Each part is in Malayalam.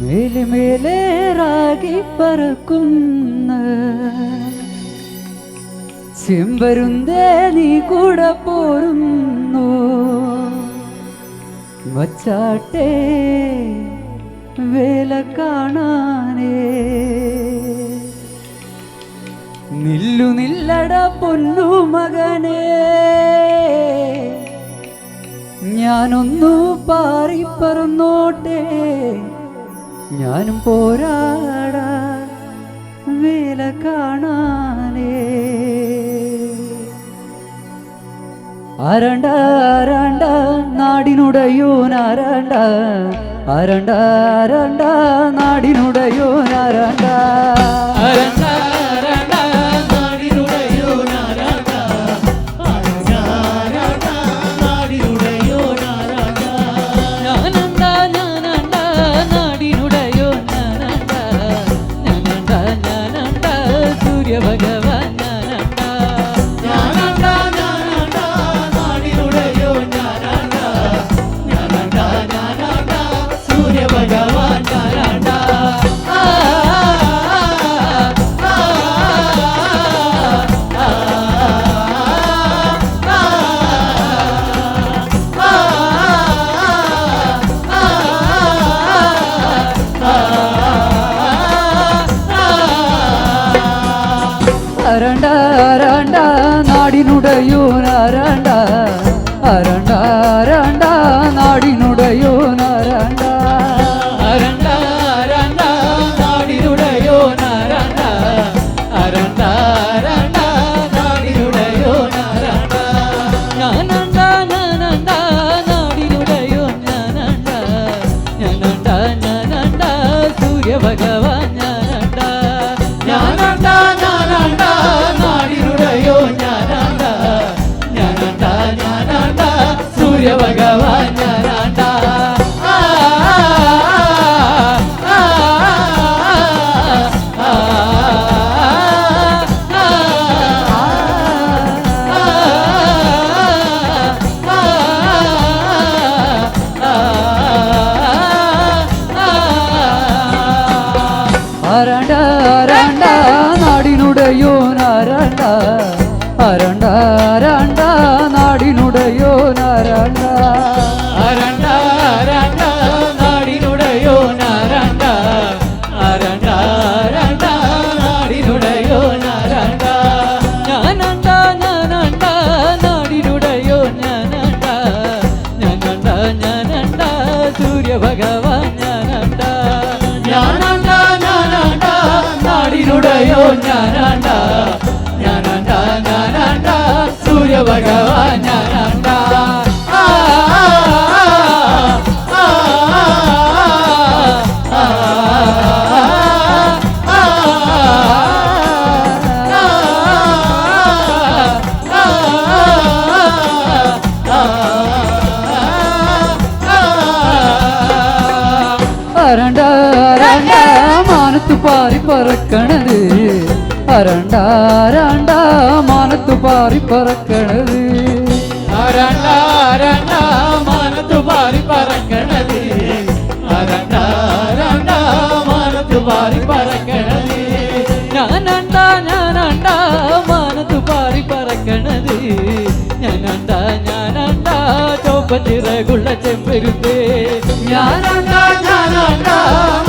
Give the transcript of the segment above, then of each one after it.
മേലെ മേലേറാകി പറക്കുന്ന ചെമ്പരുന്തേ നീ കൂടെ പോരുന്നു വച്ചാട്ടേ വേല കാണാനേ നില്ലു നില്ലട പൊന്നു മകനേ ഞാനൊന്നു പാറി പറന്നോട്ടെ ഞാനും പോരാടാ വേല കാണാനേ ആരണ്ട ആരണ്ട നാടിനുടയോനാരണ്ട ആരണ്ട ആരണ്ട നാടിനുടയോനാരണ്ട ആരണ്ട ഭഗവാൻ സൂര്യ ഭഗവാൻ അരണ്ട അരണ്ട നാടിനുടയോനാരണ്ട അരണ്ട അരണ്ട നാടിനുടയോനാരണ്ട അരണ്ട അരണ്ട നാടിനുടയോനാരണ്ട അരണ്ട അരണ്ട നാടിനുടയോനാരണ്ട ഞാനണ്ട ഞാനണ്ട നാടിനുടയോനാരണ്ട ഞാനണ്ട ഞാനണ്ട സൂര്യ ഭഗവാൻ ഞാനണ്ട ഞാനണ്ട ഞാനണ്ട നാടിനുടയോ ഞാനണ്ട ഞാനണ്ട ഞാനണ്ട സൂര്യ ഭഗവാൻ ഞാനണ്ട അരണ്ട അരണ്ട നാടിനുടയോനാരണ്ട അരണ്ട അരണ്ട നാടിനുടയോനാരണ്ട അരണ്ട അരണ്ട നാടിനുടയോനാരണ്ട അരണ്ട അരണ്ട നാടിനുടയോനാരണ്ട ഞാനണ്ട ഞാനണ്ട നാടിനുടയോ ഞാനണ്ട ഞാനണ്ട ഞാനണ്ട സൂര്യ ഭഗവാൻ ഞാനണ്ട ഞാനണ്ട ഞാനണ്ട നാടിനുടയോ ഞാനണ്ട ഞാനണ്ട ഞാനണ്ട സൂര്യ ഭഗവാൻ ഞാനണ്ട അരണ്ട അരണ്ട മാനത്തു പാറി പറക്കണത് അരണ്ട അരണ്ട മാനത്തു പാറി പറക്കണത് അരണ്ട അരണ്ട മാനത്തു പാറി പറക്കണത് അരണ്ട അരണ്ട മാനത്തു പാറി പറക്കണത് ഞാനണ്ട ഞാനണ്ട മാനത്തു പാറി പറക്കണത് ഞാനണ്ട ഞാനണ്ട ചോപ്പച്ചിറകുള്ള ചെമ്പരുത്തേ ഞാനണ്ട ഞാനണ്ട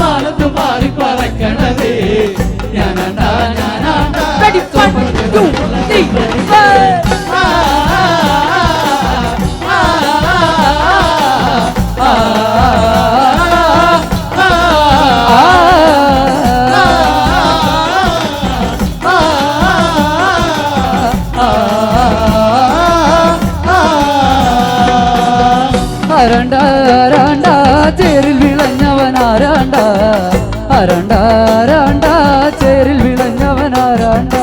മാനത്തു പാറി പറക്കണത് ഞാനണ്ട ഞാനണ്ട അരണ്ട അരണ്ട ചേരിൽ വിളഞ്ഞവനാരണ്ട അരണ്ട അരണ്ട ചേരിൽ വിളഞ്ഞവനാരണ്ട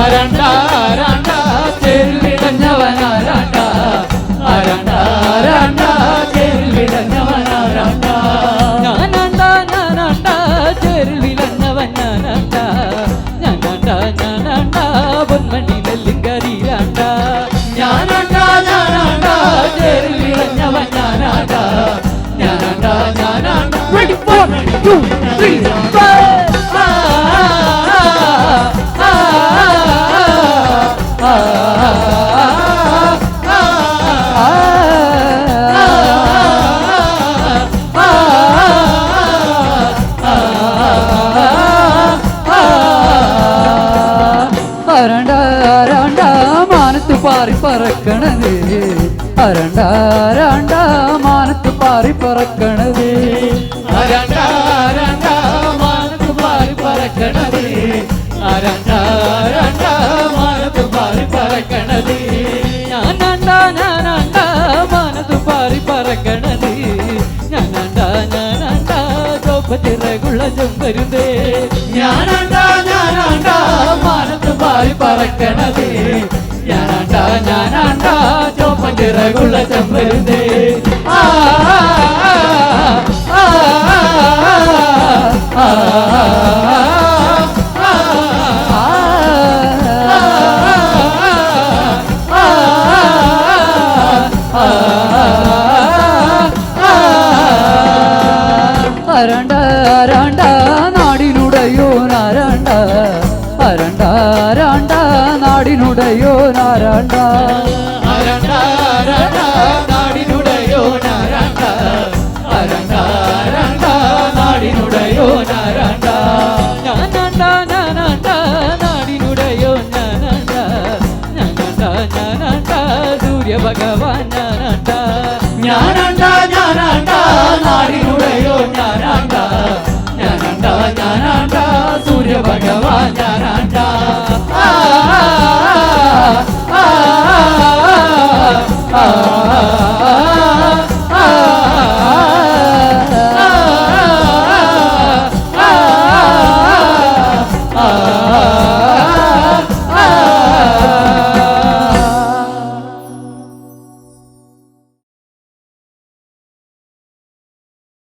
അരണ്ട അരണ്ട ചേരിൽ വിളഞ്ഞവനാരണ്ട അരണ്ട അരണ്ട ചേരിൽ വിളഞ്ഞവനാരണ്ട ഞാനണ്ട ഞാനണ്ട ചേരിൽ വിളഞ്ഞവൻ ഞാനണ്ട ഞാനണ്ട ഞാനണ്ട പൊന്മണി നെല്ലിങ്കരിയാണ്ട ഞാനണ്ട ഞാനണ്ട ചേരിൽ വിളഞ്ഞവൻ ഞാനണ്ട ഞാനണ്ട ഞാനണ്ട അരണ്ട മാനത്ത് പാറി പറക്കണത് അരണ്ട മാനത്ത് പാറി പറക്കണത് അരണ്ട മാനത്ത് പാറി പറക്കണത് ഞാനണ്ട മാനത്ത് പാറി പറക്കണത് ഞാനണ്ട ചോപ്പത്തിറകുള്ള ചെമ്പരുതേ ഞാനണ്ട മാനത്ത് പാറി പറക്കണത് ഞാനണ്ട ചോപ്പത്തിറകുള്ള ചെമ്പരുതേ ആ അരണ്ട നാടിനുടയോ നാരണ്ട അരണ്ട നാടിനുടയോ നാരണ്ട നാടിനുടയോ നാരണ്ട അരണ്ട നാടിനുടയോ നാരണ്ട ഞാനണ്ട നാടിനുടയോ ഞാനണ്ട സൂര്യ ഭഗവാൻ ഞാനണ്ട നാടിനുടയോ ഞാനണ്ട സൂര്യ ഭഗവാൻ ഞാനണ്ട ആ